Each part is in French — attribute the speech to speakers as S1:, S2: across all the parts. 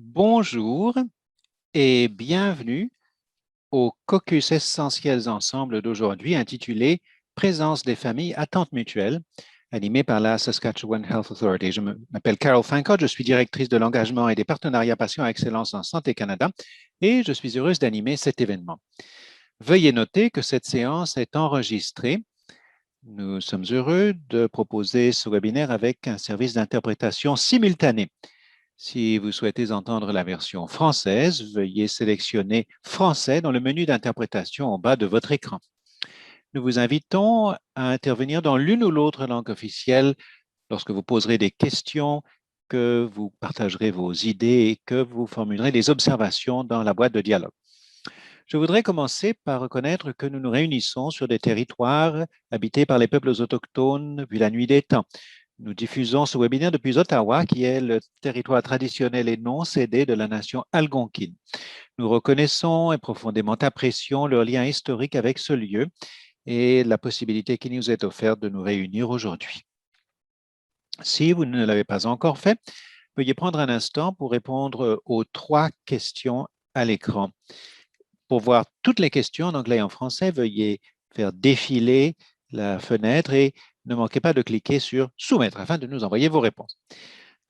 S1: Bonjour et bienvenue au caucus essentiels ensemble d'aujourd'hui intitulé Présence des familles attentes mutuelles, animé par la Saskatchewan Health Authority. Je m'appelle Carol Fancott, je suis directrice de l'engagement et des partenariats patients à excellence en Santé Canada et je suis heureuse d'animer cet événement. Veuillez noter que cette séance est enregistrée. Nous sommes heureux de proposer ce webinaire avec un service d'interprétation simultanée. Si vous souhaitez entendre la version française, veuillez sélectionner Français dans le menu d'interprétation en bas de votre écran. Nous vous invitons à intervenir dans l'une ou l'autre langue officielle lorsque vous poserez des questions, que vous partagerez vos idées et que vous formulerez des observations dans la boîte de dialogue. Je voudrais commencer par reconnaître que nous nous réunissons sur des territoires habités par les peuples autochtones depuis la nuit des temps. Nous diffusons ce webinaire depuis Ottawa, qui est le territoire traditionnel et non cédé de la nation algonquine. Nous reconnaissons et profondément apprécions leur lien historique avec ce lieu et la possibilité qui nous est offerte de nous réunir aujourd'hui. Si vous ne l'avez pas encore fait, veuillez prendre un instant pour répondre aux 3 questions à l'écran. Pour voir toutes les questions en anglais et en français, veuillez faire défiler la fenêtre et ne manquez pas de cliquer sur Soumettre afin de nous envoyer vos réponses.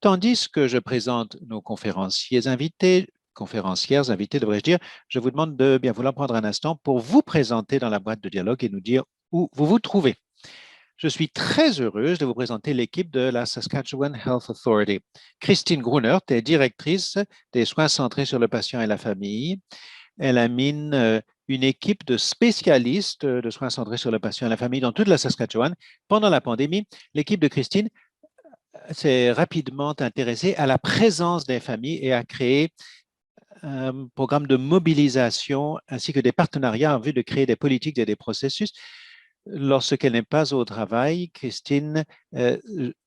S1: Tandis que je présente nos conférencières invités, devrais-je dire, je vous demande de bien vouloir prendre un instant pour vous présenter dans la boîte de dialogue et nous dire où vous vous trouvez. Je suis très heureuse de vous présenter l'équipe de la Saskatchewan Health Authority. Christine Grunert est directrice des soins centrés sur le patient et la famille. Elle anime une équipe de spécialistes de soins centrés sur le patient et la famille dans toute la Saskatchewan. Pendant la pandémie, l'équipe de Christine s'est rapidement intéressée à la présence des familles et a créé un programme de mobilisation ainsi que des partenariats en vue de créer des politiques et des processus. Lorsqu'elle n'est pas au travail, Christine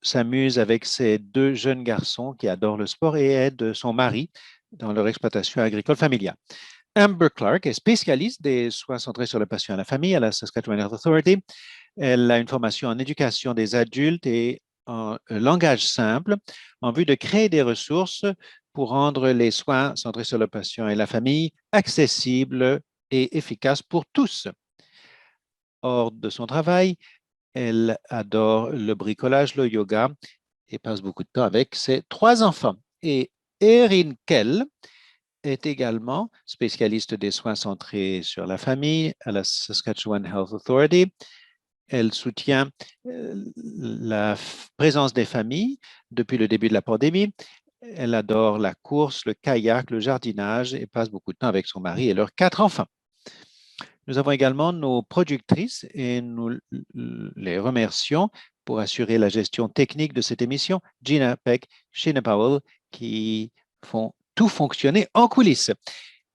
S1: s'amuse avec ses 2 jeunes garçons qui adorent le sport et aide son mari dans leur exploitation agricole familiale. Amber Clark est spécialiste des soins centrés sur le patient et la famille à la Saskatchewan Health Authority. Elle a une formation en éducation des adultes et en langage simple en vue de créer des ressources pour rendre les soins centrés sur le patient et la famille accessibles et efficaces pour tous. Hors de son travail, elle adore le bricolage, le yoga et passe beaucoup de temps avec ses 3 enfants. Et Erin Kell est également spécialiste des soins centrés sur la famille à la Saskatchewan Health Authority. Elle soutient la présence des familles depuis le début de la pandémie. Elle adore la course, le kayak, le jardinage et passe beaucoup de temps avec son mari et leurs 4 enfants. Nous avons également nos productrices et nous les remercions pour assurer la gestion technique de cette émission, Gina Peck, Sheena Powell, qui font tout fonctionner en coulisses.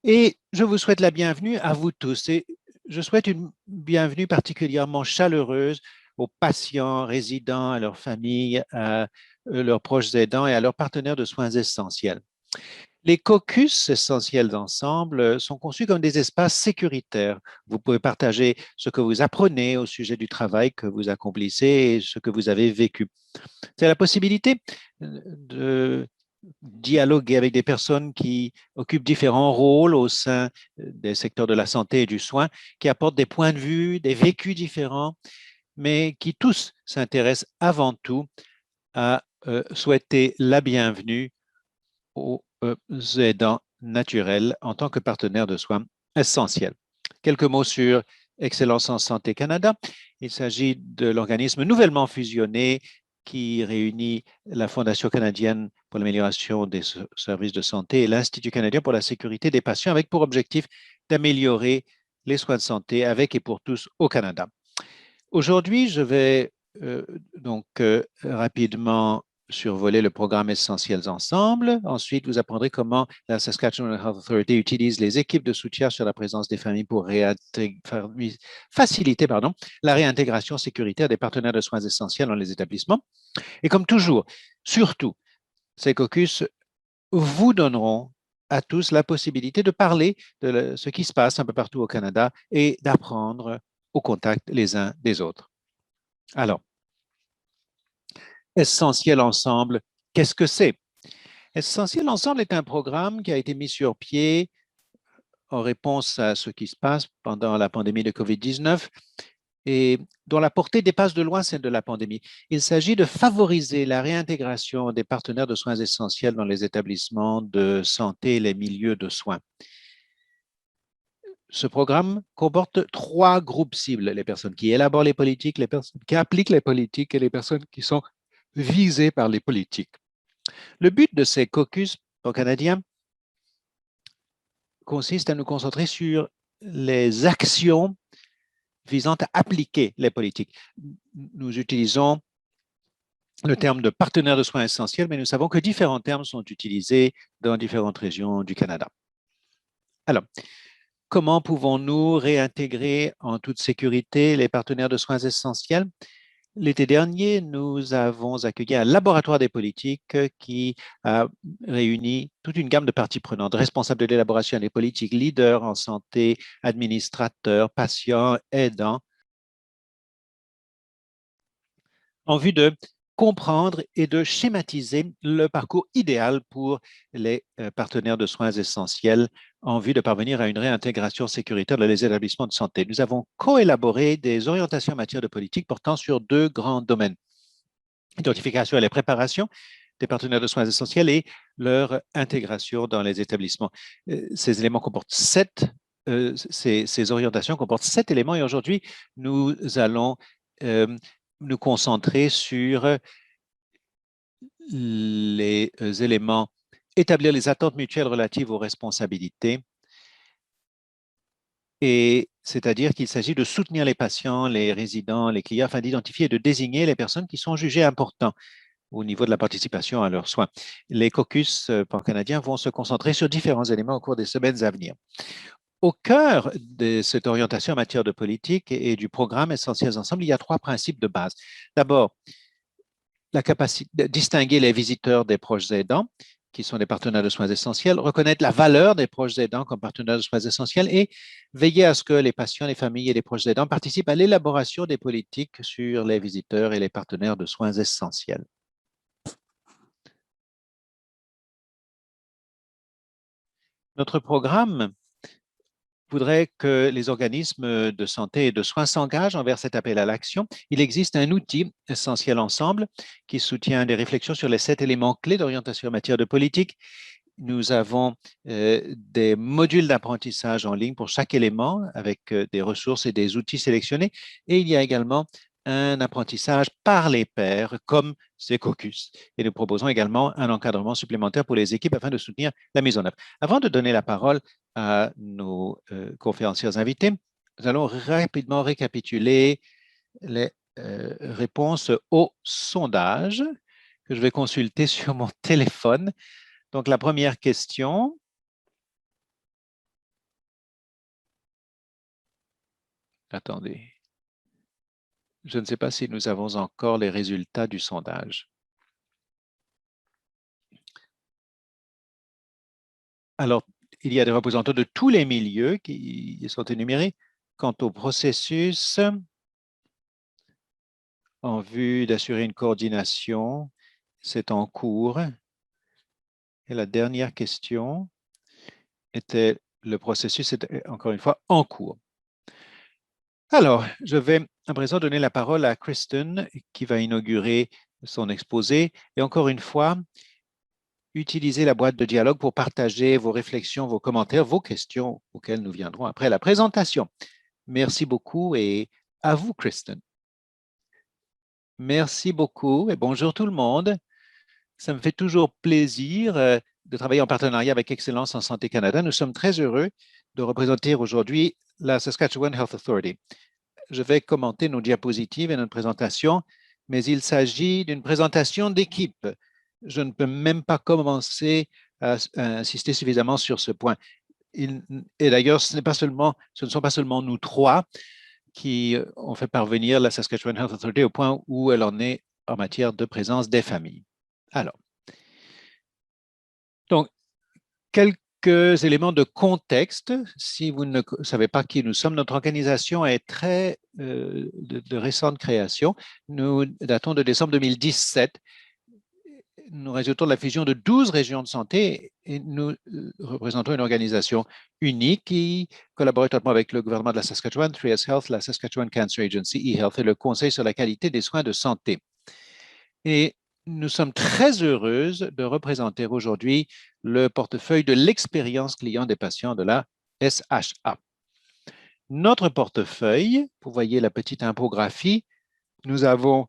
S1: Et je vous souhaite la bienvenue à vous tous. Et je souhaite une bienvenue particulièrement chaleureuse aux patients, résidents, à leurs familles, à leurs proches aidants et à leurs partenaires de soins essentiels. Les caucus essentiels d'ensemble sont conçus comme des espaces sécuritaires. Vous pouvez partager ce que vous apprenez au sujet du travail que vous accomplissez et ce que vous avez vécu. C'est la possibilité de dialoguer avec des personnes qui occupent différents rôles au sein des secteurs de la santé et du soin, qui apportent des points de vue, des vécus différents, mais qui tous s'intéressent avant tout à souhaiter la bienvenue aux aidants naturels en tant que partenaires de soins essentiels. Quelques mots sur Excellence en Santé Canada. Il s'agit de l'organisme nouvellement fusionné qui réunit la Fondation canadienne pour l'amélioration des services de santé et l'Institut canadien pour la sécurité des patients avec pour objectif d'améliorer les soins de santé avec et pour tous au Canada. Aujourd'hui, je vais rapidement survoler le programme Essentiels ensemble. Ensuite, vous apprendrez comment la Saskatchewan Health Authority utilise les équipes de soutien sur la présence des familles pour faciliter la réintégration sécuritaire des partenaires de soins essentiels dans les établissements. Et comme toujours, surtout, ces caucus vous donneront à tous la possibilité de parler de ce qui se passe un peu partout au Canada et d'apprendre au contact les uns des autres. Alors, essentiel ensemble, qu'est-ce que c'est? Essentiel Ensemble est un programme qui a été mis sur pied en réponse à ce qui se passe pendant la pandémie de COVID-19 et dont la portée dépasse de loin celle de la pandémie. Il s'agit de favoriser la réintégration des partenaires de soins essentiels dans les établissements de santé et les milieux de soins. Ce programme comporte 3 groupes cibles: les personnes qui élaborent les politiques, les personnes qui appliquent les politiques et les personnes qui sont visées par les politiques. Le but de ces caucus pan-canadiens consiste à nous concentrer sur les actions visant à appliquer les politiques. Nous utilisons le terme de partenaire de soins essentiels, mais nous savons que différents termes sont utilisés dans différentes régions du Canada. Alors, comment pouvons-nous réintégrer en toute sécurité les partenaires de soins essentiels? L'été dernier, nous avons accueilli un laboratoire des politiques qui a réuni toute une gamme de parties prenantes, responsables de l'élaboration des politiques, leaders en santé, administrateurs, patients, aidants, en vue de comprendre et de schématiser le parcours idéal pour les partenaires de soins essentiels en vue de parvenir à une réintégration sécuritaire dans les établissements de santé. Nous avons coélaboré des orientations en matière de politique portant sur 2 grands domaines: l'identification et la préparation des partenaires de soins essentiels et leur intégration dans les établissements. Ces éléments comportent ces orientations comportent 7 éléments et aujourd'hui, nous allons nous concentrer sur les éléments: établir les attentes mutuelles relatives aux responsabilités, et c'est-à-dire qu'il s'agit de soutenir les patients, les résidents, les clients afin d'identifier et de désigner les personnes qui sont jugées importantes au niveau de la participation à leurs soins. Les caucus pan-canadiens vont se concentrer sur différents éléments au cours des semaines à venir. Au cœur de cette orientation en matière de politique et du programme Essentiels Ensemble, il y a 3 principes de base. D'abord, la capacité de distinguer les visiteurs des proches aidants, qui sont des partenaires de soins essentiels, reconnaître la valeur des proches aidants comme partenaires de soins essentiels et veiller à ce que les patients, les familles et les proches aidants participent à l'élaboration des politiques sur les visiteurs et les partenaires de soins essentiels. Notre programme voudrait que les organismes de santé et de soins s'engagent envers cet appel à l'action. Il existe un outil Essentiel Ensemble qui soutient des réflexions sur les 7 éléments clés d'orientation en matière de politique. Nous avons des modules d'apprentissage en ligne pour chaque élément avec des ressources et des outils sélectionnés. Et il y a également un apprentissage par les pairs comme ces caucus. Et nous proposons également un encadrement supplémentaire pour les équipes afin de soutenir la mise en œuvre. Avant de donner la parole à nos conférenciers invités, nous allons rapidement récapituler les réponses au sondage que je vais consulter sur mon téléphone. Donc, la première question. Attendez. Je ne sais pas si nous avons encore les résultats du sondage. Alors, il y a des représentants de tous les milieux qui sont énumérés. Quant au processus, en vue d'assurer une coordination, c'est en cours. Et la dernière question était: le processus est encore une fois en cours. Alors, je vais à présent donner la parole à Kristen qui va inaugurer son exposé. Et encore une fois, utilisez la boîte de dialogue pour partager vos réflexions, vos commentaires, vos questions auxquelles nous viendrons après la présentation. Merci beaucoup et à vous, Kristen. Merci beaucoup et bonjour tout le monde. Ça me fait toujours plaisir de travailler en partenariat avec Excellence en Santé Canada. Nous sommes très heureux de représenter aujourd'hui la Saskatchewan Health Authority. Je vais commenter nos diapositives et notre présentation, mais il s'agit d'une présentation d'équipe. Je ne peux même pas commencer à insister suffisamment sur ce point. Et d'ailleurs, ce ne sont pas seulement nous 3 qui ont fait parvenir la Saskatchewan Health Authority au point où elle en est en matière de présence des familles. Alors, donc, quelques éléments de contexte. Si vous ne savez pas qui nous sommes, notre organisation est très de récente création. Nous datons de décembre 2017. nous résultons de la fusion de 12 régions de santé et nous représentons une organisation unique qui collabore étroitement avec le gouvernement de la Saskatchewan, 3S Health, la Saskatchewan Cancer Agency, eHealth et le Conseil sur la qualité des soins de santé. Et nous sommes très heureuses de représenter aujourd'hui le portefeuille de l'expérience client des patients de la SHA. Notre portefeuille, vous voyez la petite infographie, nous avons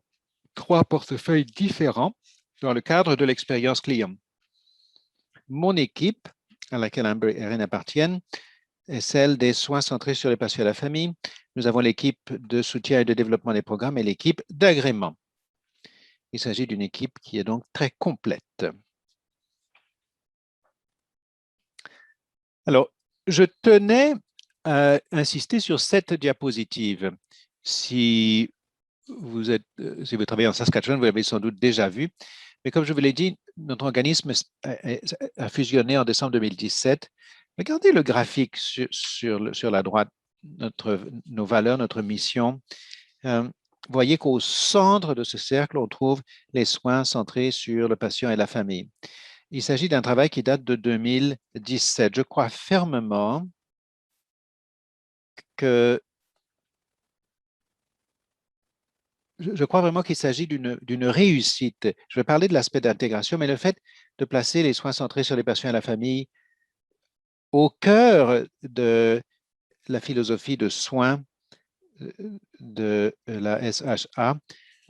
S1: 3 portefeuilles différents dans le cadre de l'expérience client. Mon équipe, à laquelle Amber et Erin appartiennent, est celle des soins centrés sur les patients et la famille. Nous avons l'équipe de soutien et de développement des programmes et l'équipe d'agrément. Il s'agit d'une équipe qui est donc très complète. Alors, je tenais à insister sur cette diapositive. Si vous travaillez en Saskatchewan, vous l'avez sans doute déjà vu. Mais comme je vous l'ai dit, notre organisme a fusionné en décembre 2017. Regardez le graphique sur la droite, nos valeurs, notre mission. Vous voyez qu'au centre de ce cercle, on trouve les soins centrés sur le patient et la famille. Il s'agit d'un travail qui date de 2017. Je crois fermement que je crois vraiment qu'il s'agit d'une réussite. Je vais parler de l'aspect d'intégration, mais le fait de placer les soins centrés sur les patients et la famille au cœur de la philosophie de soins de la SHA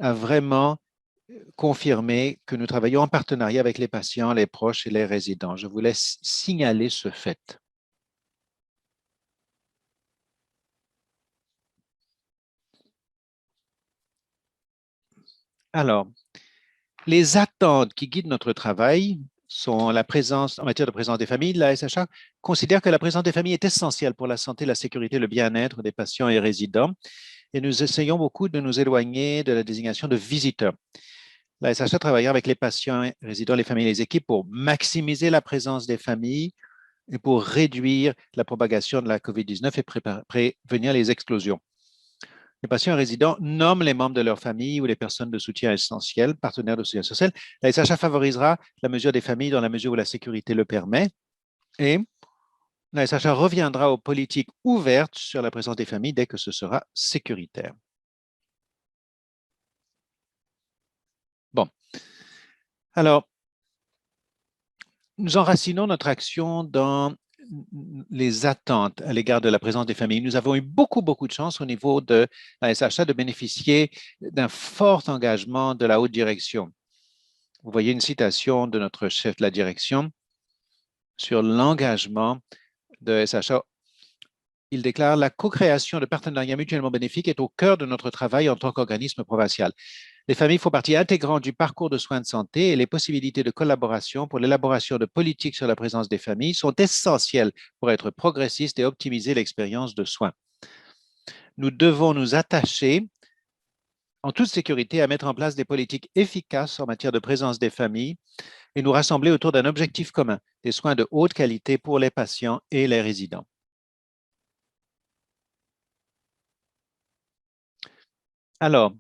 S1: a vraiment confirmé que nous travaillons en partenariat avec les patients, les proches et les résidents. Je vous laisse signaler ce fait. Alors, les attentes qui guident notre travail sont la présence, en matière de présence des familles. La SHA considère que la présence des familles est essentielle pour la santé, la sécurité, le bien-être des patients et résidents. Et nous essayons beaucoup de nous éloigner de la désignation de visiteurs. La SHA travaille avec les patients, résidents, les familles et les équipes pour maximiser la présence des familles et pour réduire la propagation de la COVID-19 et prévenir les explosions. Les patients résidents nomment les membres de leur famille ou les personnes de soutien essentiel, partenaires de soutien social. La SHA favorisera la mesure des familles dans la mesure où la sécurité le permet et la SHA reviendra aux politiques ouvertes sur la présence des familles dès que ce sera sécuritaire. Bon. Alors, nous enracinons notre action dans les attentes à l'égard de la présence des familles. Nous avons eu beaucoup de chance au niveau de la SHA de bénéficier d'un fort engagement de la haute direction. Vous voyez une citation de notre chef de la direction sur l'engagement de SHA. Il déclare « La co-création de partenariats mutuellement bénéfiques est au cœur de notre travail en tant qu'organisme provincial. Les familles font partie intégrante du parcours de soins de santé et les possibilités de collaboration pour l'élaboration de politiques sur la présence des familles sont essentielles pour être progressistes et optimiser l'expérience de soins. Nous devons nous attacher en toute sécurité à mettre en place des politiques efficaces en matière de présence des familles et nous rassembler autour d'un objectif commun, des soins de haute qualité pour les patients et les résidents. » Alors,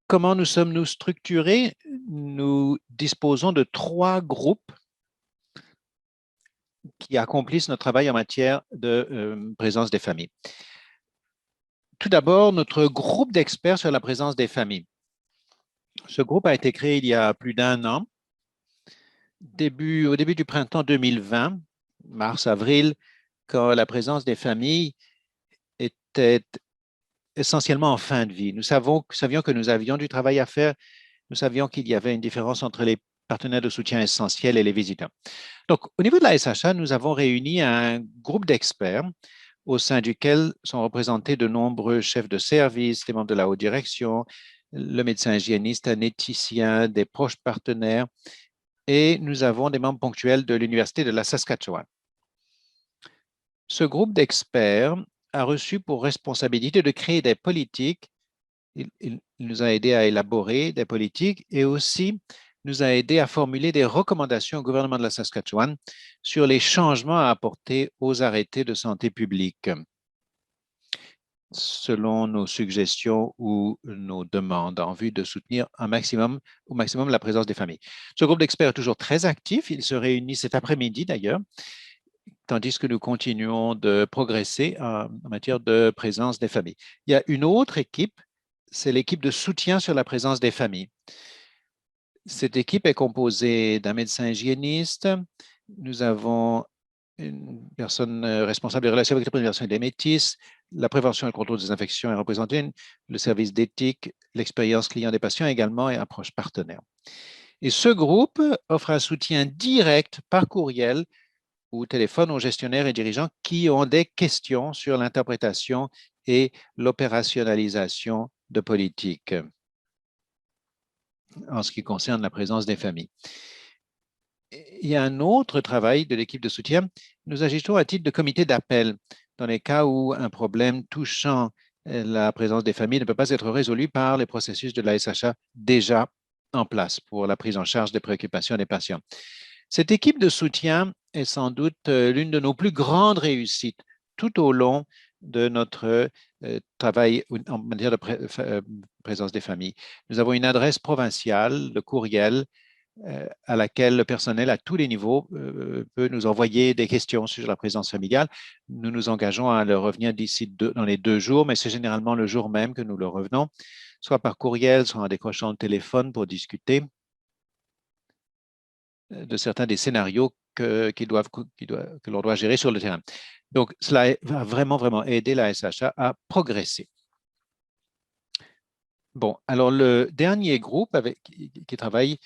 S1: comment nous sommes-nous structurés? Nous disposons de 3 groupes qui accomplissent notre travail en matière de présence des familles. Tout d'abord, notre groupe d'experts sur la présence des familles. Ce groupe a été créé il y a plus d'1 an, au début du printemps 2020, mars-avril, quand la présence des familles était essentiellement en fin de vie. Nous savions que nous avions du travail à faire. Nous savions qu'il y avait une différence entre les partenaires de soutien essentiels et les visiteurs. Donc, au niveau de la SHA, nous avons réuni un groupe d'experts au sein duquel sont représentés de nombreux chefs de service, les membres de la haute direction, le médecin hygiéniste, un éthicien, des proches partenaires, et nous avons des membres ponctuels de l'Université de la Saskatchewan. Ce groupe d'experts a reçu pour responsabilité de créer des politiques. Il nous a aidés à élaborer des politiques et aussi nous a aidés à formuler des recommandations au gouvernement de la Saskatchewan sur les changements à apporter aux arrêtés de santé publique. selon nos suggestions ou nos demandes en vue de soutenir au maximum la présence des familles. Ce groupe d'experts est toujours très actif. Il se réunit cet après-midi d'ailleurs, tandis que nous continuons de progresser en matière de présence des familles. Il y a une autre équipe, c'est l'équipe de soutien sur la présence des familles. Cette équipe est composée d'un médecin hygiéniste. Nous avons une personne responsable des relations avec la prévention des métis, la prévention et le contrôle des infections est représentée, le service d'éthique, l'expérience client des patients également et approche partenaire. Et ce groupe offre un soutien direct par courriel ou téléphone aux gestionnaires et dirigeants qui ont des questions sur l'interprétation et l'opérationnalisation de politiques en ce qui concerne la présence des familles. Il y a un autre travail de l'équipe de soutien. Nous agissons à titre de comité d'appel dans les cas où un problème touchant la présence des familles ne peut pas être résolu par les processus de la SHA déjà en place pour la prise en charge des préoccupations des patients. Cette équipe de soutien est sans doute l'une de nos plus grandes réussites tout au long de notre travail en matière de présence des familles. Nous avons une adresse provinciale de courriel à laquelle le personnel à tous les niveaux peut nous envoyer des questions sur la présence familiale. Nous nous engageons à leur revenir dans les 2 jours, mais c'est généralement le jour même que nous leur revenons, soit par courriel, soit en décrochant le téléphone pour discuter de certains des scénarios que l'on doit gérer sur le terrain. Donc, cela va vraiment, vraiment aider la SHA à progresser. Bon, alors le dernier groupe qui travaille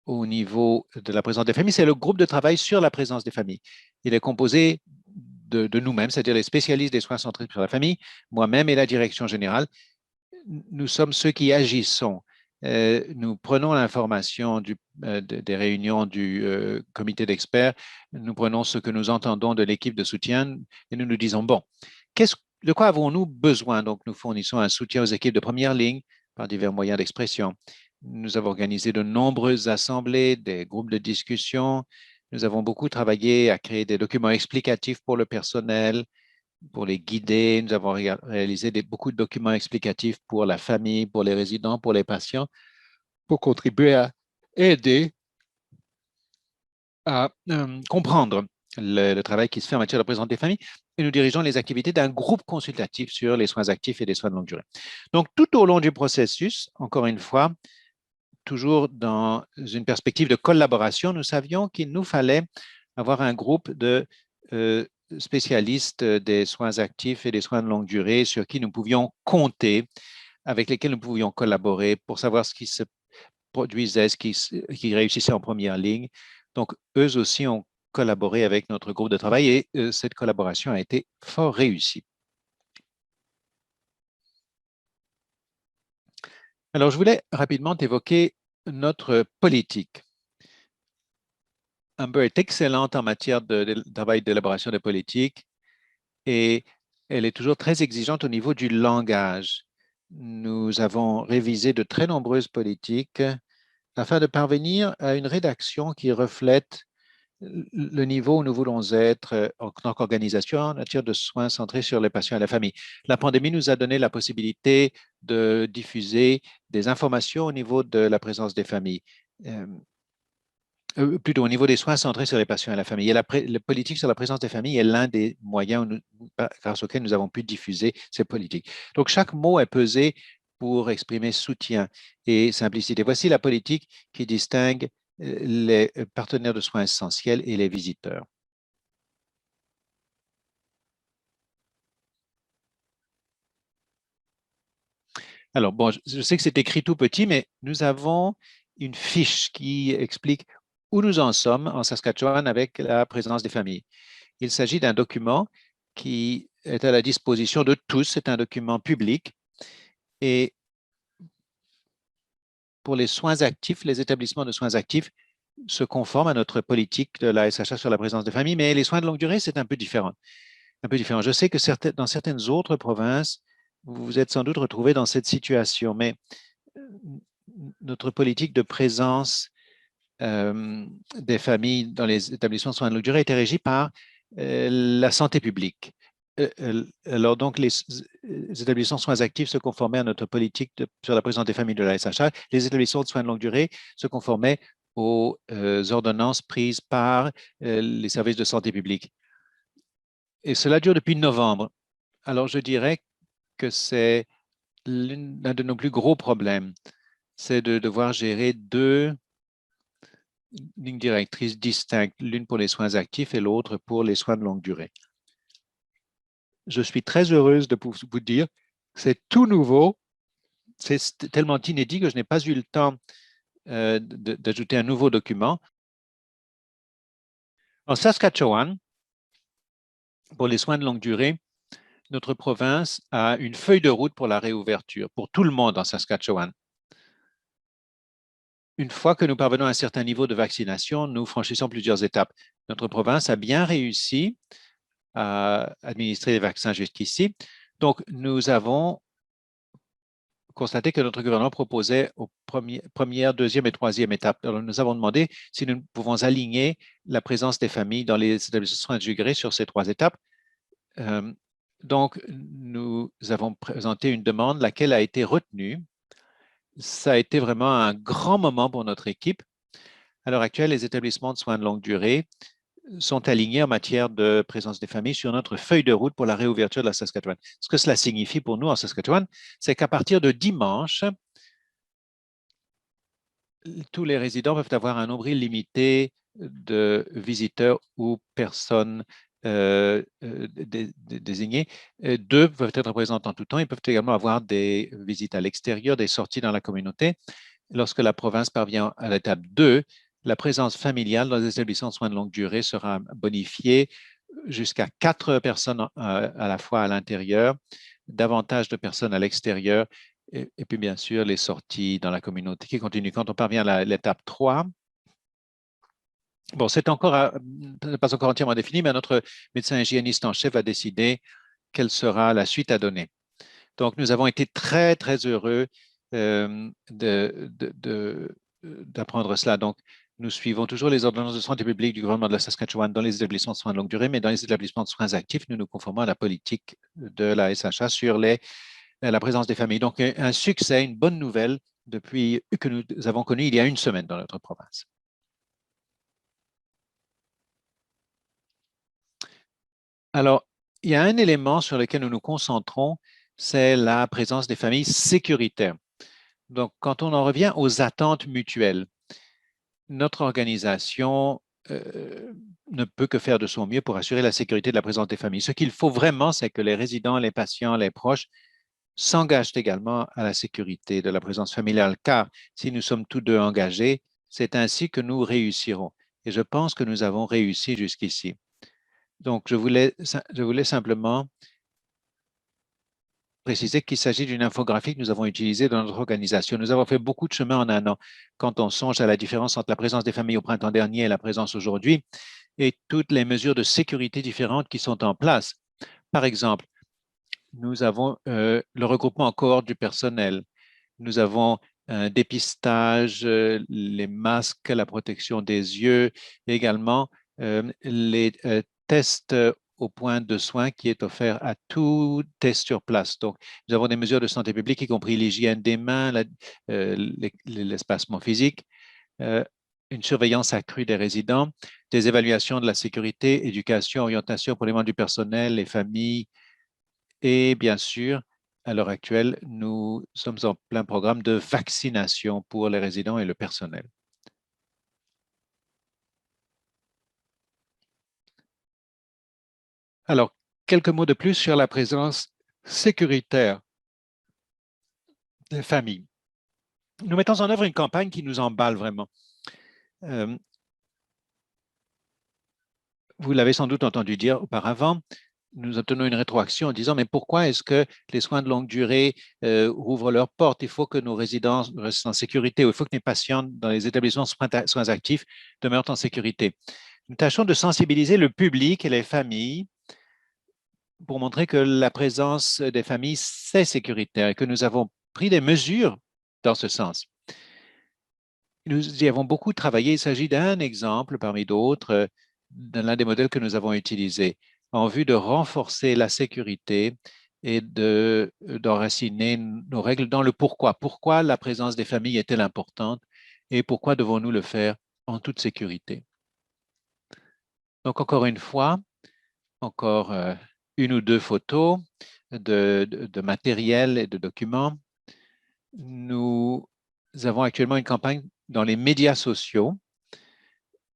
S1: au niveau de la présence des familles, c'est le groupe de travail sur la présence des familles. Il est composé de nous-mêmes, c'est-à-dire les spécialistes des soins centrés sur la famille, moi-même et la direction générale. Nous sommes ceux qui agissons. Nous prenons l'information des réunions du comité d'experts, nous prenons ce que nous entendons de l'équipe de soutien et nous nous disons, bon, de quoi avons-nous besoin? Donc, nous fournissons un soutien aux équipes de première ligne par divers moyens d'expression. Nous avons organisé de nombreuses assemblées, des groupes de discussion. Nous avons beaucoup travaillé à créer des documents explicatifs pour le personnel, pour les guider. Nous avons réalisé beaucoup de documents explicatifs pour la famille, pour les résidents, pour les patients, pour contribuer à aider à comprendre le travail qui se fait en matière de présence des familles et nous dirigeons les activités d'un groupe consultatif sur les soins actifs et les soins de longue durée. Donc, tout au long du processus, encore une fois, toujours dans une perspective de collaboration, nous savions qu'il nous fallait avoir un groupe de spécialistes des soins actifs et des soins de longue durée sur qui nous pouvions compter, avec lesquels nous pouvions collaborer pour savoir ce qui se produisait, ce qui réussissait en première ligne. Donc, eux aussi ont collaboré avec notre groupe de travail et cette collaboration a été fort réussie. Alors, je voulais rapidement évoquer notre politique. Amber est excellente en matière de travail d'élaboration de politique et elle est toujours très exigeante au niveau du langage. Nous avons révisé de très nombreuses politiques afin de parvenir à une rédaction qui reflète le niveau où nous voulons être en tant qu'organisation en matière de soins centrés sur les patients et la famille. La pandémie nous a donné la possibilité de diffuser des informations au niveau de la présence des familles. Plutôt au niveau des soins centrés sur les patients et la famille. Et la politique sur la présence des familles est l'un des moyens grâce auxquels nous avons pu diffuser ces politiques. Donc, chaque mot est pesé pour exprimer soutien et simplicité. Voici la politique qui distingue les partenaires de soins essentiels et les visiteurs. Alors, bon, je sais que c'est écrit tout petit, mais nous avons une fiche qui explique où nous en sommes en Saskatchewan avec la présence des familles. Il s'agit d'un document qui est à la disposition de tous. C'est un document public. Et pour les soins actifs, les établissements de soins actifs se conforment à notre politique de la SHA sur la présence des familles, mais les soins de longue durée, c'est un peu différent. Un peu différent. Je sais que dans certaines autres provinces, vous vous êtes sans doute retrouvés dans cette situation, mais notre politique de présence des familles dans les établissements de soins de longue durée était régie par la santé publique. Alors, donc, les établissements de soins actifs se conformaient à notre politique sur la présence des familles de la SHA. Les établissements de soins de longue durée se conformaient aux ordonnances prises par les services de santé publique. Et cela dure depuis novembre. Alors, je dirais que c'est l'un de nos plus gros problèmes, c'est de devoir gérer deux lignes directrices distinctes, l'une pour les soins actifs et l'autre pour les soins de longue durée. Je suis très heureuse de vous dire que c'est tout nouveau, c'est tellement inédit que je n'ai pas eu le temps d'ajouter un nouveau document. En Saskatchewan, pour les soins de longue durée, notre province a une feuille de route pour la réouverture, pour tout le monde en Saskatchewan. Une fois que nous parvenons à un certain niveau de vaccination, nous franchissons plusieurs étapes. Notre province a bien réussi à administrer les vaccins jusqu'ici. Donc, nous avons constaté que notre gouvernement proposait aux première, deuxième et troisième étapes. Alors, nous avons demandé si nous pouvons aligner la présence des familles dans les établissements intégrés sur ces trois étapes. Donc, nous avons présenté une demande, laquelle a été retenue. Ça a été vraiment un grand moment pour notre équipe. À l'heure actuelle, les établissements de soins de longue durée sont alignés en matière de présence des familles sur notre feuille de route pour la réouverture de la Saskatchewan. Ce que cela signifie pour nous en Saskatchewan, c'est qu'à partir de dimanche, tous les résidents peuvent avoir un nombre illimité de visiteurs ou personnes désignées. Deux peuvent être présents en tout temps. Ils peuvent également avoir des visites à l'extérieur, des sorties dans la communauté. Lorsque la province parvient à l'étape 2, la présence familiale dans les établissements de soins de longue durée sera bonifiée jusqu'à 4 personnes à la fois à l'intérieur, davantage de personnes à l'extérieur, et puis bien sûr les sorties dans la communauté qui continuent. Quand on parvient à l'étape 3, bon, c'est pas encore entièrement défini, mais notre médecin hygiéniste en chef a décidé quelle sera la suite à donner. Donc, nous avons été très, très heureux d'apprendre cela. Donc, nous suivons toujours les ordonnances de santé publique du gouvernement de la Saskatchewan dans les établissements de soins de longue durée, mais dans les établissements de soins actifs, nous nous conformons à la politique de la SHA sur la présence des familles. Donc, un succès, une bonne nouvelle depuis que nous avons connu il y a une semaine dans notre province. Alors, il y a un élément sur lequel nous nous concentrons, c'est la présence des familles sécuritaires. Donc, quand on en revient aux attentes mutuelles, notre organisation ne peut que faire de son mieux pour assurer la sécurité de la présence des familles. Ce qu'il faut vraiment, c'est que les résidents, les patients, les proches s'engagent également à la sécurité de la présence familiale, car si nous sommes tous deux engagés, c'est ainsi que nous réussirons. Et je pense que nous avons réussi jusqu'ici. Donc, je voulais simplement préciser qu'il s'agit d'une infographie que nous avons utilisée dans notre organisation. Nous avons fait beaucoup de chemin en un an. Quand on songe à la différence entre la présence des familles au printemps dernier et la présence aujourd'hui, et toutes les mesures de sécurité différentes qui sont en place. Par exemple, nous avons le regroupement en cohorte du personnel. Nous avons un dépistage, les masques, la protection des yeux, également les tests au point de soins qui est offert à tout test sur place. Donc, nous avons des mesures de santé publique, y compris l'hygiène des mains, l'espacement physique, une surveillance accrue des résidents, des évaluations de la sécurité, éducation, orientation pour les membres du personnel, les familles et bien sûr, à l'heure actuelle, nous sommes en plein programme de vaccination pour les résidents et le personnel. Alors, quelques mots de plus sur la présence sécuritaire des familles. Nous mettons en œuvre une campagne qui nous emballe vraiment. Euh, vous l'avez sans doute entendu dire auparavant, nous obtenons une rétroaction en disant, mais pourquoi est-ce que les soins de longue durée ouvrent leurs portes? Il faut que nos résidents restent en sécurité, ou il faut que les patients dans les établissements de soins actifs demeurent en sécurité. Nous tâchons de sensibiliser le public et les familles pour montrer que la présence des familles, c'est sécuritaire et que nous avons pris des mesures dans ce sens. Nous y avons beaucoup travaillé. Il s'agit d'un exemple parmi d'autres, de l'un des modèles que nous avons utilisés. en vue de renforcer la sécurité et d'enraciner nos règles dans le pourquoi. Pourquoi la présence des familles est-elle importante et pourquoi devons-nous le faire en toute sécurité? Donc, encore une fois, encore une ou deux photos de matériel et de documents. Nous avons actuellement une campagne dans les médias sociaux.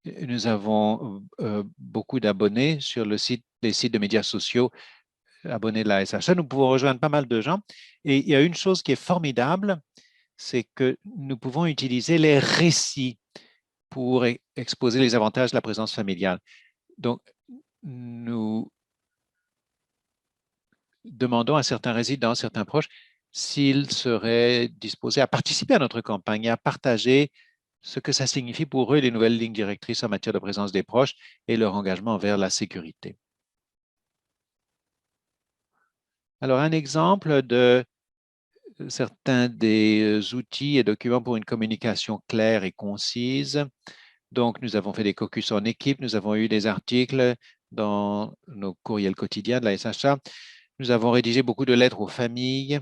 S1: Nous avons beaucoup d'abonnés sur les sites de médias sociaux abonnés de la SHA. Nous pouvons rejoindre pas mal de gens. Et il y a une chose qui est formidable, c'est que nous pouvons utiliser les récits pour exposer les avantages de la présence familiale. Donc, nous demandons à certains résidents, certains proches, s'ils seraient disposés à participer à notre campagne et à partager ce que ça signifie pour eux les nouvelles lignes directrices en matière de présence des proches et leur engagement vers la sécurité. Alors, un exemple de certains des outils et documents pour une communication claire et concise. Donc, nous avons fait des caucus en équipe, nous avons eu des articles dans nos courriels quotidiens de la SHA. Nous avons rédigé beaucoup de lettres aux familles,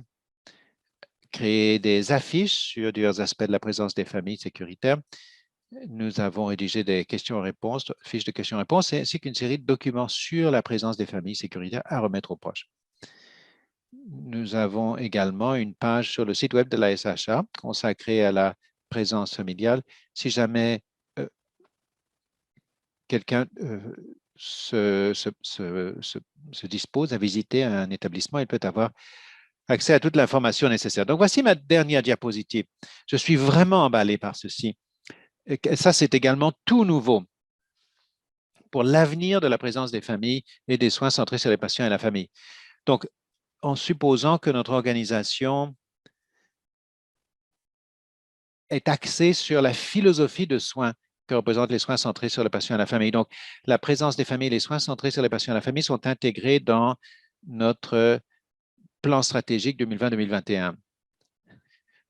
S1: créé des affiches sur divers aspects de la présence des familles sécuritaires. Nous avons rédigé des questions-réponses, fiches de questions-réponses, ainsi qu'une série de documents sur la présence des familles sécuritaires à remettre aux proches. Nous avons également une page sur le site web de la SHA consacrée à la présence familiale. Si jamais quelqu'un se dispose à visiter un établissement, il peut avoir accès à toute l'information nécessaire. Donc, voici ma dernière diapositive. Je suis vraiment emballé par ceci. Et ça, c'est également tout nouveau pour l'avenir de la présence des familles et des soins centrés sur les patients et la famille. Donc, en supposant que notre organisation est axée sur la philosophie de soins que représentent les soins centrés sur le patient et la famille. Donc, la présence des familles et les soins centrés sur les patients et la famille sont intégrés dans notre plan stratégique 2020-2021.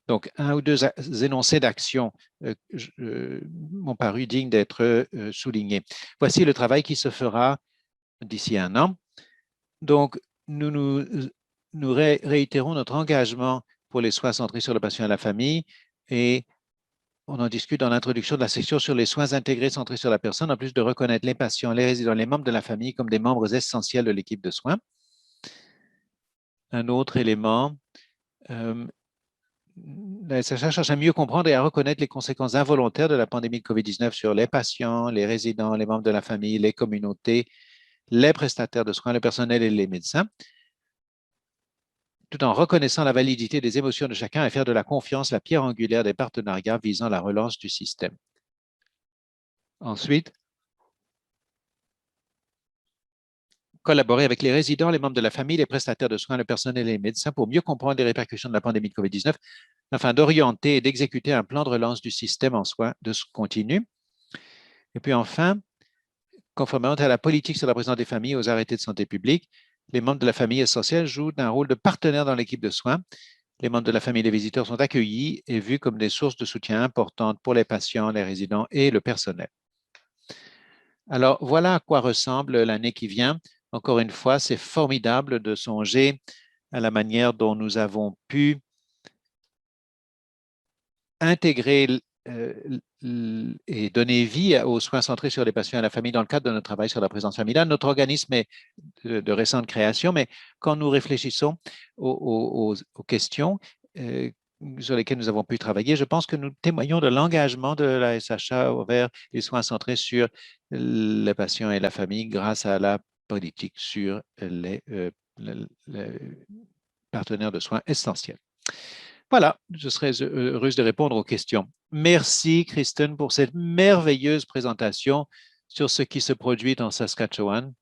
S1: Donc, un ou deux énoncés d'action m'ont paru dignes d'être soulignés. Voici le travail qui se fera d'ici un an. Donc, nous réitérons notre engagement pour les soins centrés sur le patient et la famille et on en discute dans l'introduction de la section sur les soins intégrés centrés sur la personne, en plus de reconnaître les patients, les résidents, les membres de la famille comme des membres essentiels de l'équipe de soins. Un autre élément, la SHA cherche à mieux comprendre et à reconnaître les conséquences involontaires de la pandémie de COVID-19 sur les patients, les résidents, les membres de la famille, les communautés, les prestataires de soins, le personnel et les médecins, tout en reconnaissant la validité des émotions de chacun et faire de la confiance la pierre angulaire des partenariats visant la relance du système. Ensuite, collaborer avec les résidents, les membres de la famille, les prestataires de soins, le personnel et les médecins pour mieux comprendre les répercussions de la pandémie de COVID-19 afin d'orienter et d'exécuter un plan de relance du système en soins de continu. Et puis enfin, conformément à la politique sur la présence des familles et aux arrêtés de santé publique, les membres de la famille essentielle jouent un rôle de partenaire dans l'équipe de soins. Les membres de la famille et les visiteurs sont accueillis et vus comme des sources de soutien importantes pour les patients, les résidents et le personnel. Alors, voilà à quoi ressemble l'année qui vient. Encore une fois, c'est formidable de songer à la manière dont nous avons pu intégrer et donner vie aux soins centrés sur les patients et la famille dans le cadre de notre travail sur la présence familiale. Notre organisme est de récente création, mais quand nous réfléchissons aux questions sur lesquelles nous avons pu travailler, je pense que nous témoignons de l'engagement de la SHA vers les soins centrés sur les patients et la famille grâce à la politique sur les partenaires de soins essentiels. Voilà, je serais heureuse de répondre aux questions. Merci, Kristen, pour cette merveilleuse présentation sur ce qui se produit en Saskatchewan.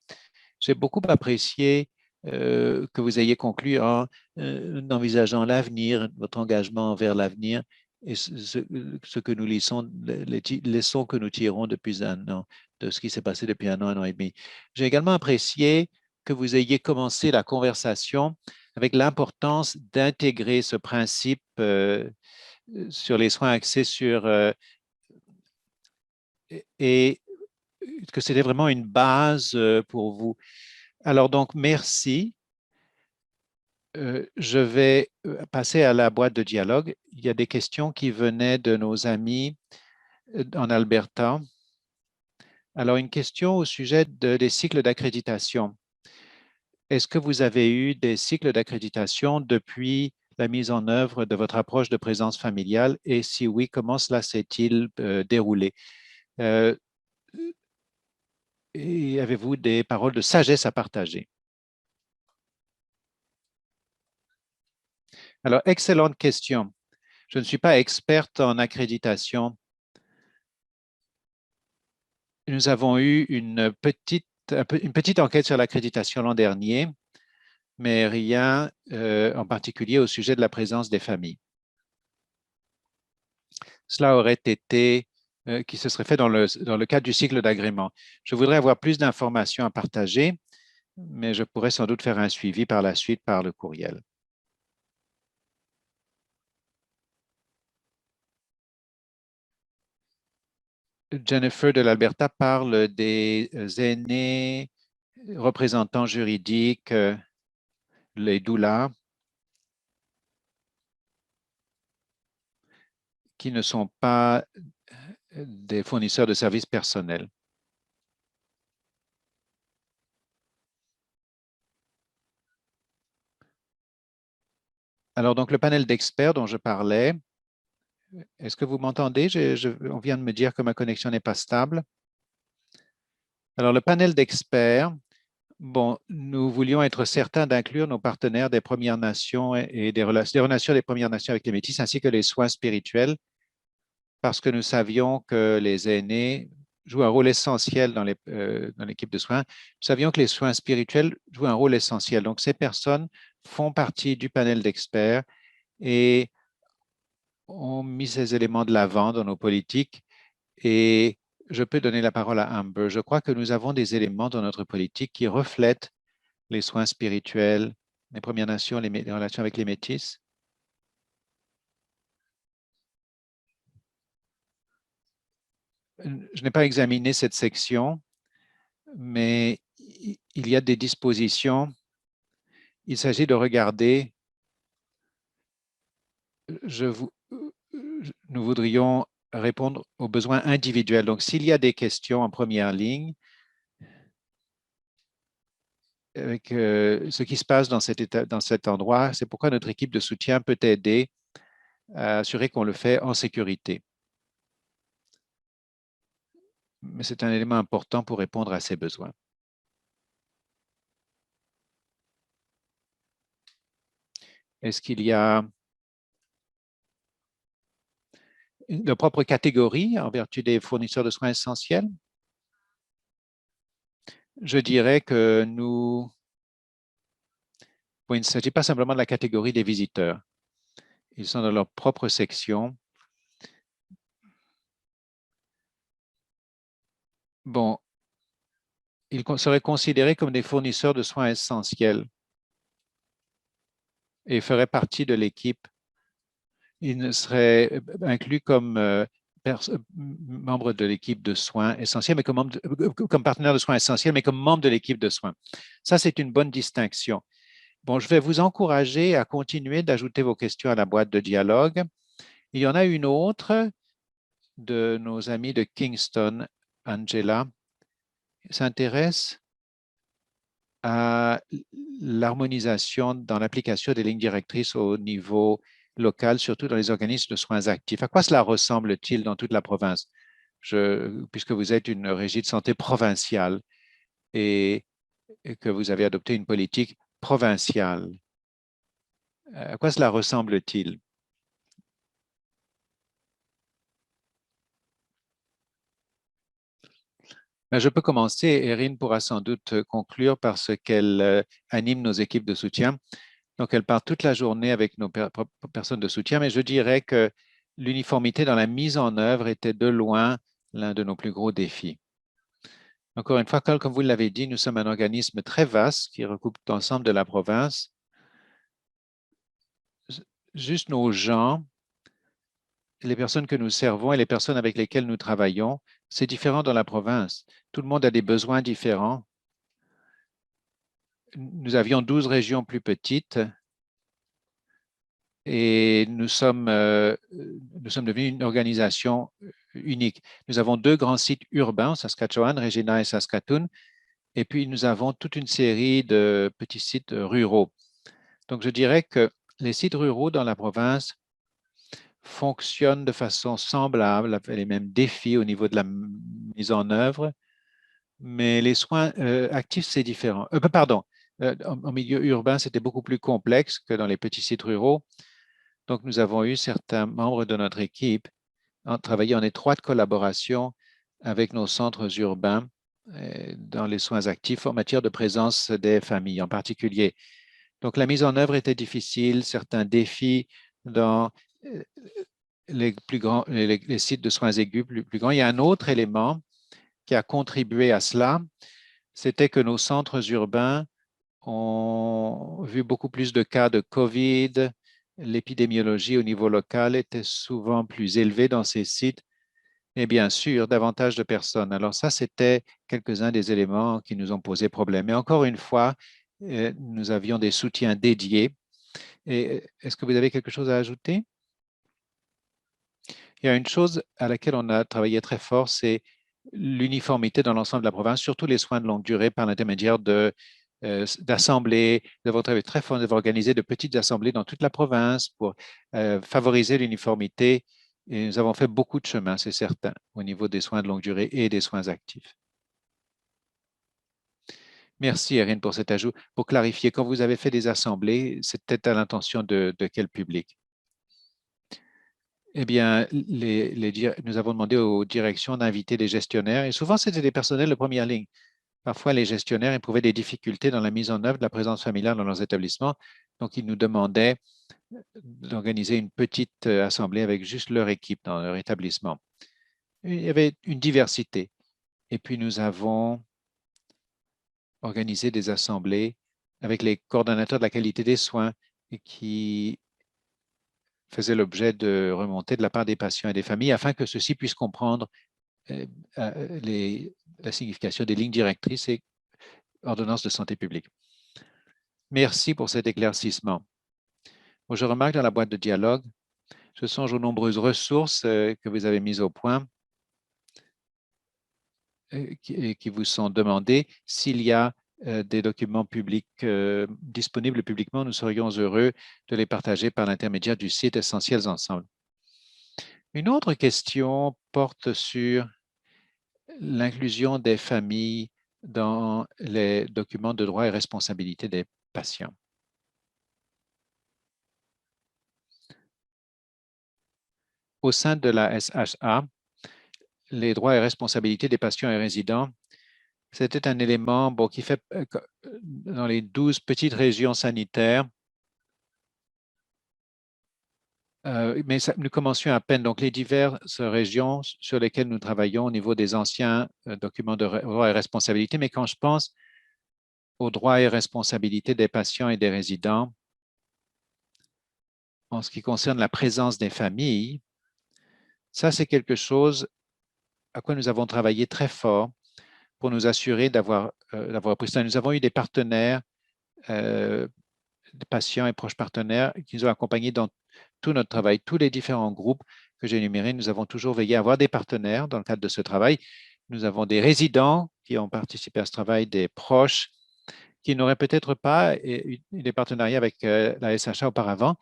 S1: J'ai beaucoup apprécié que vous ayez conclu en envisageant l'avenir, votre engagement vers l'avenir et ce que nous lisons, les leçons que nous tirons depuis un an, de ce qui s'est passé depuis un an et demi. J'ai également apprécié que vous ayez commencé la conversation avec l'importance d'intégrer ce principe sur les soins axés sur et que c'était vraiment une base pour vous. Alors donc, merci. Je vais passer à la boîte de dialogue. Il y a des questions qui venaient de nos amis en Alberta. Alors, une question au sujet des cycles d'accréditation. Est-ce que vous avez eu des cycles d'accréditation depuis la mise en œuvre de votre approche de présence familiale? Et si oui, comment cela s'est-il déroulé? Euh, et avez-vous des paroles de sagesse à partager? Alors, excellente question. Je ne suis pas experte en accréditation. Nous avons eu une petite enquête sur l'accréditation l'an dernier, mais rien en particulier au sujet de la présence des familles. Cela aurait été, qui se serait fait dans le cadre du cycle d'agrément. Je voudrais avoir plus d'informations à partager, mais je pourrais sans doute faire un suivi par la suite par le courriel. Jennifer de l'Alberta parle des aînés représentants juridiques, les doulas, qui ne sont pas des fournisseurs de services personnels. Alors, donc, le panel d'experts dont je parlais, est-ce que vous m'entendez? On vient de me dire que ma connexion n'est pas stable. Alors, le panel d'experts, bon, nous voulions être certains d'inclure nos partenaires des Premières Nations et des relations des Premières Nations avec les Métis, ainsi que les soins spirituels, parce que nous savions que les aînés jouent un rôle essentiel dans l'équipe de soins. Nous savions que les soins spirituels jouent un rôle essentiel. Donc, ces personnes font partie du panel d'experts et ont mis ces éléments de l'avant dans nos politiques. Et je peux donner la parole à Amber. Je crois que nous avons des éléments dans notre politique qui reflètent les soins spirituels, les Premières Nations, les relations avec les Métis. Je n'ai pas examiné cette section, mais il y a des dispositions. Il s'agit de regarder, nous voudrions répondre aux besoins individuels. Donc, s'il y a des questions en première ligne, avec ce qui se passe dans cet endroit, c'est pourquoi notre équipe de soutien peut aider à assurer qu'on le fait en sécurité. Mais c'est un élément important pour répondre à ces besoins. Est-ce qu'il y a de propres catégories en vertu des fournisseurs de soins essentiels? Je dirais que il ne s'agit pas simplement de la catégorie des visiteurs. Ils sont dans leur propre section. Bon, ils seraient considérés comme des fournisseurs de soins essentiels et feraient partie de l'équipe. Ils ne seraient inclus comme membres de l'équipe de soins essentiels, mais comme partenaires de soins essentiels, mais comme membres de l'équipe de soins. Ça, c'est une bonne distinction. Bon, je vais vous encourager à continuer d'ajouter vos questions à la boîte de dialogue. Il y en a une autre de nos amis de Kingston, Angela, s'intéresse à l'harmonisation dans l'application des lignes directrices au niveau local, surtout dans les organismes de soins actifs. À quoi cela ressemble-t-il dans toute la province? Puisque vous êtes une régie de santé provinciale et que vous avez adopté une politique provinciale, à quoi cela ressemble-t-il? Ben, je peux commencer. Erin pourra sans doute conclure parce qu'elle anime nos équipes de soutien. Donc, elle part toute la journée avec nos personnes de soutien, mais je dirais que l'uniformité dans la mise en œuvre était de loin l'un de nos plus gros défis. Encore une fois, comme vous l'avez dit, nous sommes un organisme très vaste qui recoupe l'ensemble de la province. Juste nos gens, les personnes que nous servons et les personnes avec lesquelles nous travaillons, c'est différent dans la province. Tout le monde a des besoins différents. nous avions 12 régions plus petites et nous sommes devenus une organisation unique. Nous avons 2 grands sites urbains, Saskatchewan, Regina et Saskatoon, et puis nous avons toute une série de petits sites ruraux. Donc, je dirais que les sites ruraux dans la province fonctionnent de façon semblable, avec les mêmes défis au niveau de la mise en œuvre, mais les soins actifs, c'est différent. Pardon, en milieu urbain, c'était beaucoup plus complexe que dans les petits sites ruraux. Donc, nous avons eu certains membres de notre équipe travailler en étroite collaboration avec nos centres urbains dans les soins actifs en matière de présence des familles en particulier. Donc, la mise en œuvre était difficile, certains défis dans les plus grands, les sites de soins aigus plus grands. Il y a un autre élément qui a contribué à cela, c'était que nos centres urbains ont vu beaucoup plus de cas de COVID. L'épidémiologie au niveau local était souvent plus élevée dans ces sites et bien sûr, davantage de personnes. Alors ça, c'était quelques-uns des éléments qui nous ont posé problème. Et encore une fois, nous avions des soutiens dédiés. Et est-ce que vous avez quelque chose à ajouter? Il y a une chose à laquelle on a travaillé très fort, c'est l'uniformité dans l'ensemble de la province, surtout les soins de longue durée par l'intermédiaire d'assemblées. Nous avons travaillé très fort, nous avons organisé de petites assemblées dans toute la province pour favoriser l'uniformité. Et nous avons fait beaucoup de chemin, c'est certain, au niveau des soins de longue durée et des soins actifs. Merci, Erin, pour cet ajout. Pour clarifier, quand vous avez fait des assemblées, c'était à l'intention de quel public? Eh bien, nous avons demandé aux directions d'inviter des gestionnaires et souvent, c'était des personnels de première ligne. Parfois, les gestionnaires éprouvaient des difficultés dans la mise en œuvre de la présence familiale dans leurs établissements. Donc, ils nous demandaient d'organiser une petite assemblée avec juste leur équipe dans leur établissement. Il y avait une diversité. Et puis, nous avons organisé des assemblées avec les coordonnateurs de la qualité des soins qui faisaient l'objet de remontées de la part des patients et des familles afin que ceux-ci puissent comprendre euh, la signification des lignes directrices et ordonnances de santé publique. Merci pour cet éclaircissement. Je remarque dans la boîte de dialogue, je songe aux nombreuses ressources que vous avez mises au point qui vous sont demandées. S'il y a des documents publics disponibles publiquement, nous serions heureux de les partager par l'intermédiaire du site Essentiels Ensemble. Une autre question porte sur l'inclusion des familles dans les documents de droits et responsabilités des patients. Au sein de la SHA, les droits et responsabilités des patients et résidents, c'était un élément qui fait dans les 12 petites régions sanitaires, mais nous commencions à peine. Donc, les diverses régions sur lesquelles nous travaillons au niveau des anciens documents de droits et responsabilités, mais quand je pense aux droits et responsabilités des patients et des résidents, en ce qui concerne la présence des familles, ça, c'est quelque chose à quoi nous avons travaillé très fort pour nous assurer d'avoir pris ça. Nous avons eu des partenaires, des patients et proches partenaires qui nous ont accompagnés dans tout notre travail, tous les différents groupes que j'ai énumérés. Nous avons toujours veillé à avoir des partenaires dans le cadre de ce travail. Nous avons des résidents qui ont participé à ce travail, des proches qui n'auraient peut-être pas eu des partenariats avec la SHA auparavant,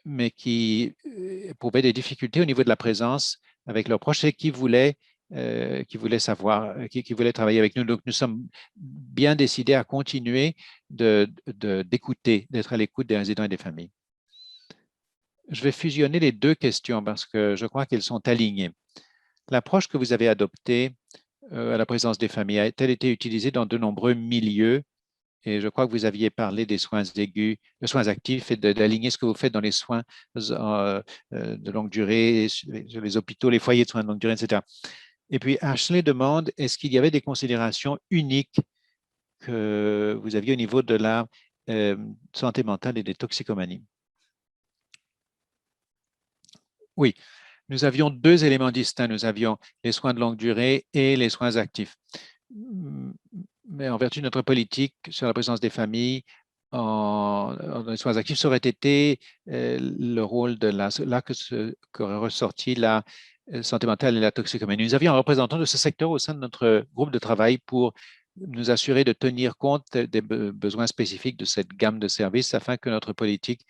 S1: mais qui éprouvaient des difficultés au niveau de la présence avec leurs proches et qui voulaient savoir, qui voulaient travailler avec nous. Donc, nous sommes bien décidés à continuer d'écouter, d'être à l'écoute des résidents et des familles. Je vais fusionner les deux questions parce que je crois qu'elles sont alignées. L'approche que vous avez adoptée à la présence des familles a-t-elle été utilisée dans de nombreux milieux? Et je crois que vous aviez parlé des soins aigus, des soins actifs et d'aligner ce que vous faites dans les soins de longue durée, sur les hôpitaux, les foyers de soins de longue durée, etc. Et puis, Ashley demande, est-ce qu'il y avait des considérations uniques que vous aviez au niveau de la santé mentale et des toxicomanies? Oui, nous avions deux éléments distincts. Nous avions les soins de longue durée et les soins actifs. mais en vertu de notre politique sur la présence des familles dans les soins actifs, ça aurait été le rôle de là qu'aurait ressorti la santé mentale et la toxicomanie. Nous avions un représentant de ce secteur au sein de notre groupe de travail pour nous assurer de tenir compte des besoins spécifiques de cette gamme de services afin que notre politique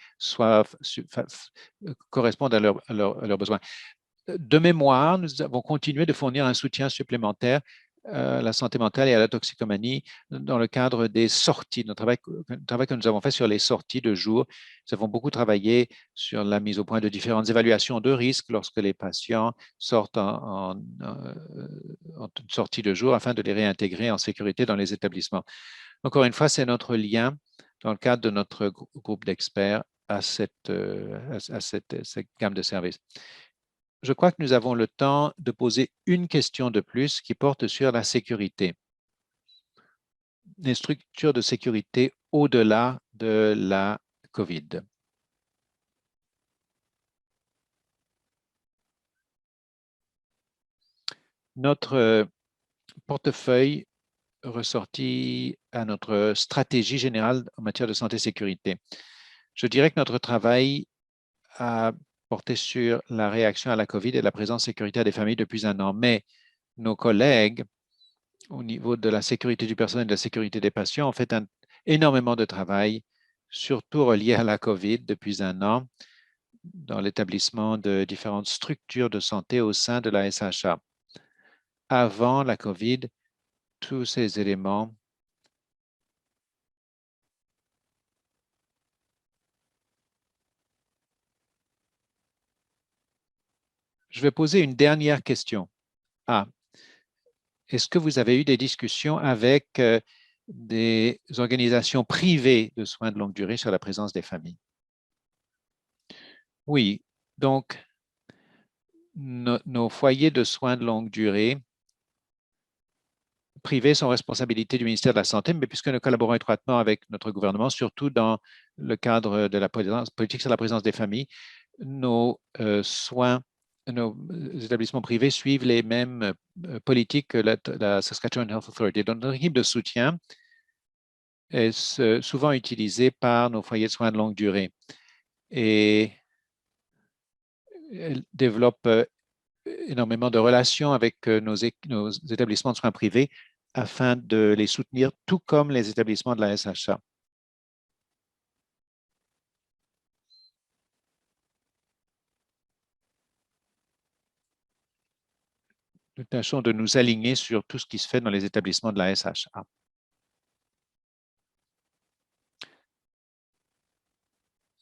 S1: corresponde à leurs besoins. De mémoire, nous avons continué de fournir un soutien supplémentaire à la santé mentale et à la toxicomanie dans le cadre des sorties, notre travail que nous avons fait sur les sorties de jour. Nous avons beaucoup travaillé sur la mise au point de différentes évaluations de risques lorsque les patients sortent en sortie de jour afin de les réintégrer en sécurité dans les établissements. Encore une fois, c'est notre lien dans le cadre de notre groupe d'experts à cette gamme de services. Je crois que nous avons le temps de poser une question de plus qui porte sur la sécurité. Les structures de sécurité au-delà de la COVID. Notre portefeuille ressorti à notre stratégie générale en matière de santé et sécurité. Je dirais que notre travail a porté sur la réaction à la COVID et la présence sécuritaire des familles depuis un an, mais nos collègues au niveau de la sécurité du personnel et de la sécurité des patients ont fait énormément de travail, surtout relié à la COVID depuis un an, dans l'établissement de différentes structures de santé au sein de la SHA. Avant la COVID, tous ces éléments Je vais poser une dernière question. Est-ce que vous avez eu des discussions avec des organisations privées de soins de longue durée sur la présence des familles? Oui, donc nos foyers de soins de longue durée privés sont responsabilité du ministère de la Santé, mais puisque nous collaborons étroitement avec notre gouvernement, surtout dans le cadre de la politique sur la présence des familles, nos nos établissements privés suivent les mêmes politiques que la Saskatchewan Health Authority. Donc, notre équipe de soutien est souvent utilisée par nos foyers de soins de longue durée et elle développe énormément de relations avec nos établissements de soins privés afin de les soutenir, tout comme les établissements de la SHA. Nous tâchons de nous aligner sur tout ce qui se fait dans les établissements de la SHA.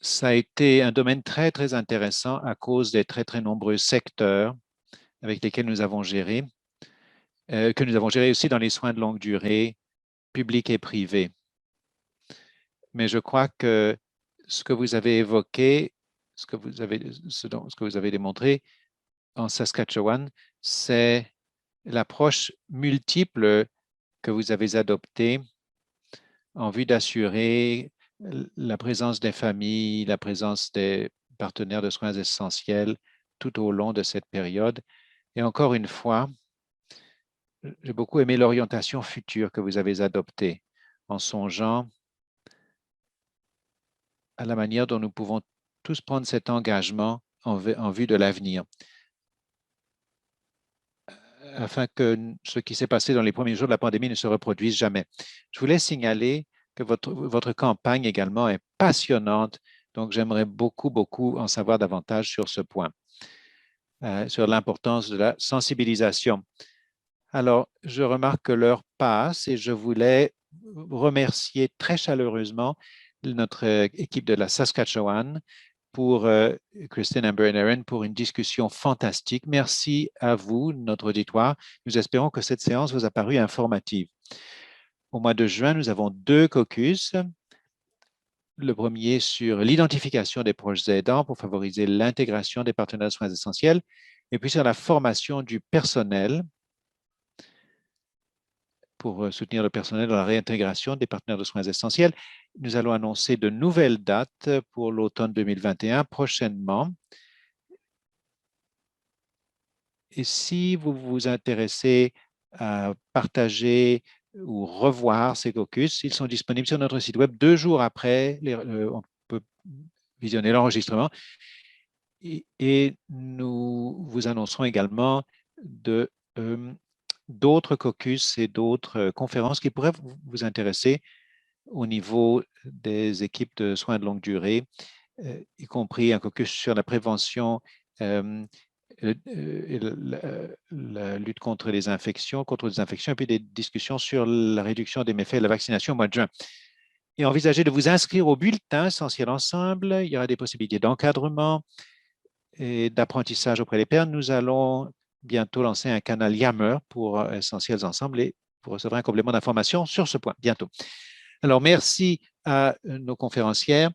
S1: Ça a été un domaine très, très intéressant à cause des très, très nombreux secteurs avec lesquels nous avons géré, que nous avons géré aussi dans les soins de longue durée, publics et privés. Mais je crois que ce que vous avez évoqué, ce que vous avez démontré en Saskatchewan, c'est l'approche multiple que vous avez adoptée en vue d'assurer la présence des familles, la présence des partenaires de soins essentiels tout au long de cette période. Et encore une fois, j'ai beaucoup aimé l'orientation future que vous avez adoptée en songeant à la manière dont nous pouvons tous prendre cet engagement en vue de l'avenir, afin que ce qui s'est passé dans les premiers jours de la pandémie ne se reproduise jamais. Je voulais signaler que votre campagne également est passionnante, donc j'aimerais beaucoup, beaucoup en savoir davantage sur ce point, sur l'importance de la sensibilisation. Alors, je remarque que l'heure passe et je voulais remercier très chaleureusement notre équipe de la Saskatchewan pour Christine, Amber et Erin pour une discussion fantastique. Merci à vous, notre auditoire. Nous espérons que cette séance vous a paru informative. Au mois de juin, nous avons 2 caucus. Le premier sur l'identification des proches aidants pour favoriser l'intégration des partenaires de soins essentiels, et puis sur la formation du personnel pour soutenir le personnel dans la réintégration des partenaires de soins essentiels. Nous allons annoncer de nouvelles dates pour l'automne 2021 prochainement. Et si vous vous intéressez à partager ou revoir ces caucus, ils sont disponibles sur notre site web 2 jours après. On peut visionner l'enregistrement et nous vous annoncerons également d'autres caucus et d'autres conférences qui pourraient vous intéresser au niveau des équipes de soins de longue durée, y compris un caucus sur la prévention et la lutte contre les infections, et puis des discussions sur la réduction des méfaits de la vaccination au mois de juin. Et envisagez de vous inscrire au bulletin Essentiel Ensemble. Il y aura des possibilités d'encadrement et d'apprentissage auprès des pairs. Nous allons bientôt lancer un canal Yammer pour Essentiels Ensemble et vous recevrez un complément d'information sur ce point bientôt. Alors, merci à nos conférencières.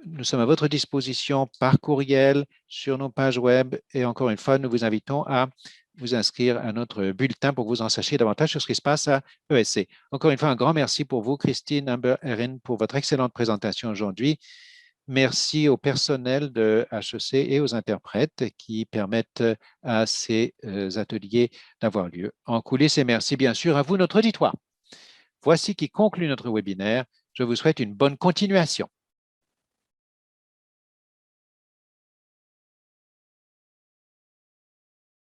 S1: Nous sommes à votre disposition par courriel, sur nos pages web et encore une fois, nous vous invitons à vous inscrire à notre bulletin pour que vous en sachiez davantage sur ce qui se passe à ESC. Encore une fois, un grand merci pour vous, Christine, Amber, Erin, pour votre excellente présentation aujourd'hui. Merci au personnel de HEC et aux interprètes qui permettent à ces ateliers d'avoir lieu en coulisses. Et merci bien sûr à vous, notre auditoire. Voici qui conclut notre webinaire. Je vous souhaite une bonne continuation.